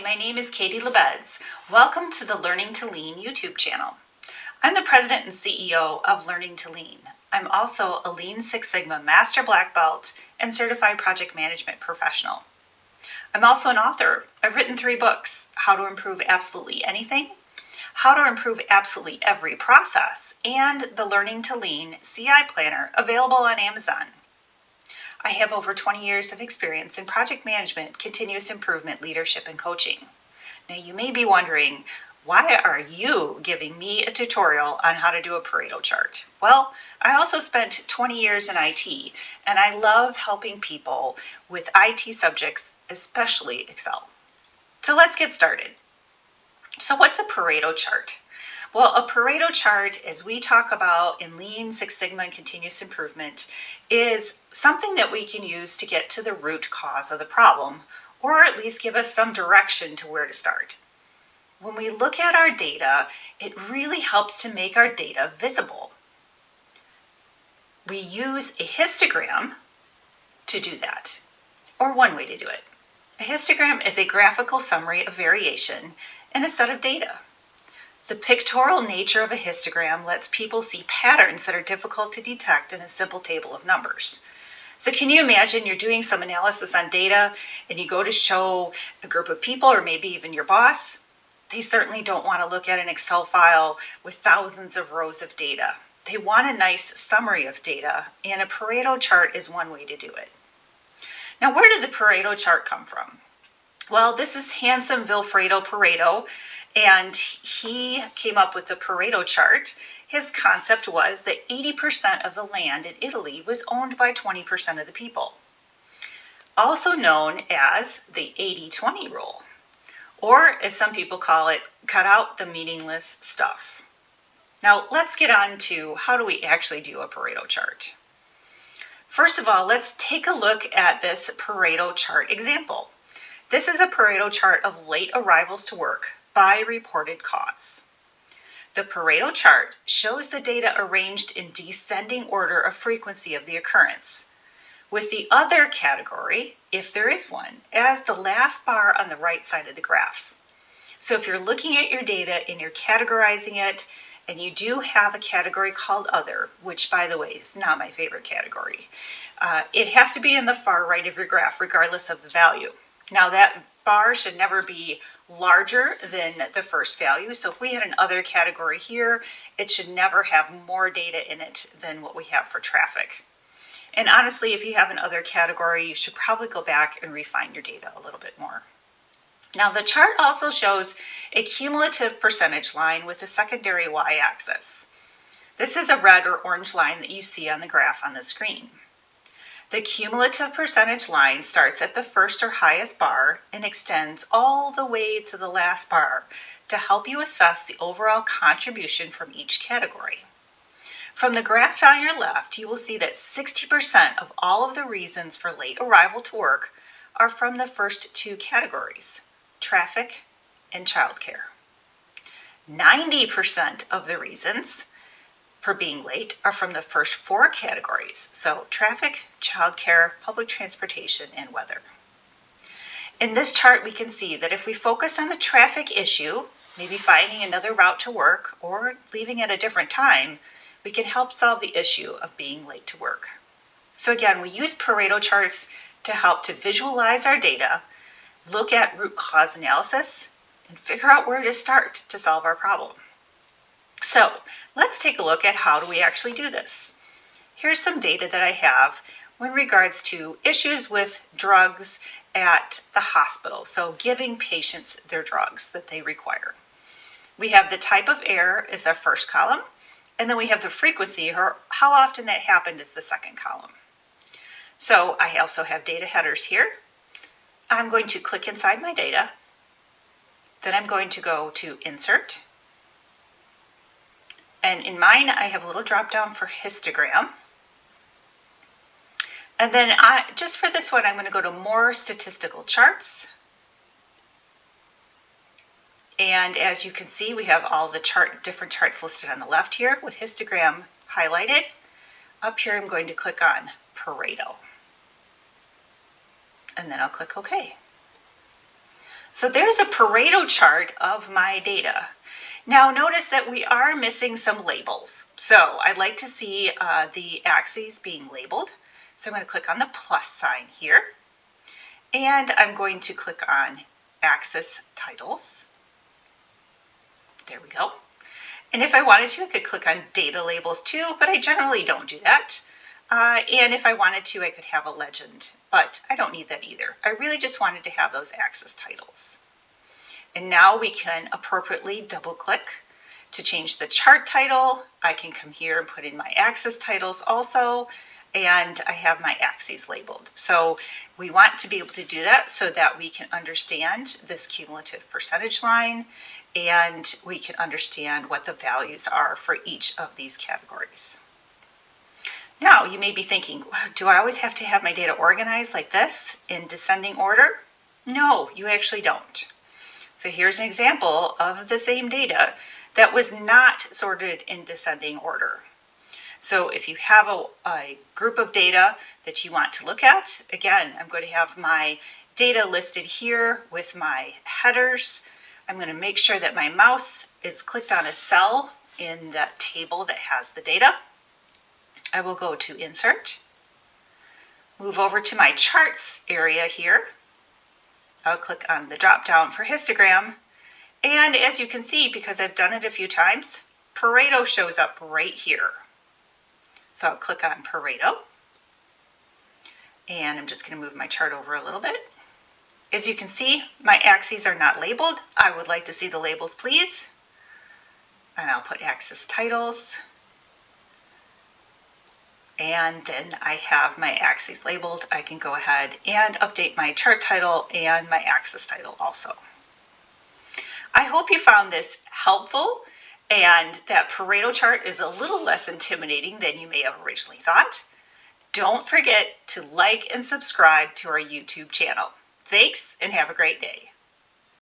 my name is Katie Lebeds. Welcome to the Learning to Lean YouTube channel. I'm the president and CEO of Learning to Lean. I'm also a Lean Six Sigma Master Black Belt and Certified Project Management Professional. I'm also an author. I've written 3 books: How to Improve Absolutely Anything, How to Improve Absolutely Every Process, and the Learning to Lean CI Planner, available on Amazon. I have over 20 years of experience in project management, continuous improvement, leadership, and coaching. Now you may be wondering, why are you giving me a tutorial on how to do a Pareto chart? Well, I also spent 20 years in IT, and I love helping people with IT subjects, especially Excel. So let's get started. So what's a Pareto chart? Well, a Pareto chart, as we talk about in Lean Six Sigma and continuous improvement, is something that we can use to get to the root cause of the problem, or at least give us some direction to where to start. When we look at our data, it really helps to make our data visible. We use a histogram to do that, or one way to do it. A histogram is a graphical summary of variation in a set of data. The pictorial nature of a histogram lets people see patterns that are difficult to detect in a simple table of numbers. So can you imagine you're doing some analysis on data and you go to show a group of people, or maybe even your boss? They certainly don't want to look at an Excel file with thousands of rows of data. They want a nice summary of data, and a Pareto chart is one way to do it. Now, where did the Pareto chart come from? Well, this is handsome Vilfredo Pareto, and he came up with the Pareto chart. His concept was that 80% of the land in Italy was owned by 20% of the people, also known as the 80-20 rule, or as some people call it, cut out the meaningless stuff. Now, let's get on to how do we actually do a Pareto chart. First of all, let's take a look at this Pareto chart example. This is a Pareto chart of late arrivals to work by reported cause. The Pareto chart shows the data arranged in descending order of frequency of the occurrence, with the other category, if there is one, as the last bar on the right side of the graph. So if you're looking at your data and you're categorizing it, and you do have a category called Other, which, by the way, is not my favorite category, it has to be in the far right of your graph, regardless of the value. Now, that bar should never be larger than the first value. So if we had an Other category here, it should never have more data in it than what we have for traffic. And honestly, if you have an Other category, you should probably go back and refine your data a little bit more. Now, the chart also shows a cumulative percentage line with a secondary y-axis. This is a red or orange line that you see on the graph on the screen. The cumulative percentage line starts at the first or highest bar and extends all the way to the last bar to help you assess the overall contribution from each category. From the graph on your left, you will see that 60% of all of the reasons for late arrival to work are from the first 2 categories, traffic and childcare. 90% of the reasons for being late are from the first 4 categories, so traffic, childcare, public transportation, and weather. In this chart, we can see that if we focus on the traffic issue, maybe finding another route to work or leaving at a different time, we can help solve the issue of being late to work. So again, we use Pareto charts to help to visualize our data, look at root cause analysis, and figure out where to start to solve our problem. So let's take a look at how do we actually do this. Here's some data that I have in regards to issues with drugs at the hospital, so giving patients their drugs that they require. We have the type of error is our first column, and then we have the frequency, or how often that happened, is the second column. So I also have data headers here. I'm going to click inside my data. Then I'm going to go to Insert. And in mine, I have a little drop down for histogram. And then just for this one, I'm going to go to More Statistical Charts. And as you can see, we have all the different charts listed on the left here with histogram highlighted. Up here, I'm going to click on Pareto. And then I'll click OK. So there's a Pareto chart of my data. Now notice that we are missing some labels. So I'd like to see the axes being labeled. So I'm going to click on the plus sign here. And I'm going to click on axis titles. There we go. And if I wanted to, I could click on data labels too, but I generally don't do that. And if I wanted to, I could have a legend, but I don't need that either. I really just wanted to have those axis titles. And now we can appropriately double click to change the chart title. I can come here and put in my axis titles also, and I have my axes labeled. So we want to be able to do that so that we can understand this cumulative percentage line, and we can understand what the values are for each of these categories. Now you may be thinking, do I always have to have my data organized like this in descending order? No, you actually don't. So here's an example of the same data that was not sorted in descending order. So if you have a group of data that you want to look at, again, I'm going to have my data listed here with my headers. I'm going to make sure that my mouse is clicked on a cell in that table that has the data. I will go to Insert, move over to my Charts area here. I'll click on the drop down for histogram. And as you can see, because I've done it a few times, Pareto shows up right here. So I'll click on Pareto. And I'm just going to move my chart over a little bit. As you can see, my axes are not labeled. I would like to see the labels, please. And I'll put axis titles. And then I have my axes labeled. I can go ahead and update my chart title and my axis title also. I hope you found this helpful and that Pareto chart is a little less intimidating than you may have originally thought. Don't forget to like and subscribe to our YouTube channel. Thanks and have a great day.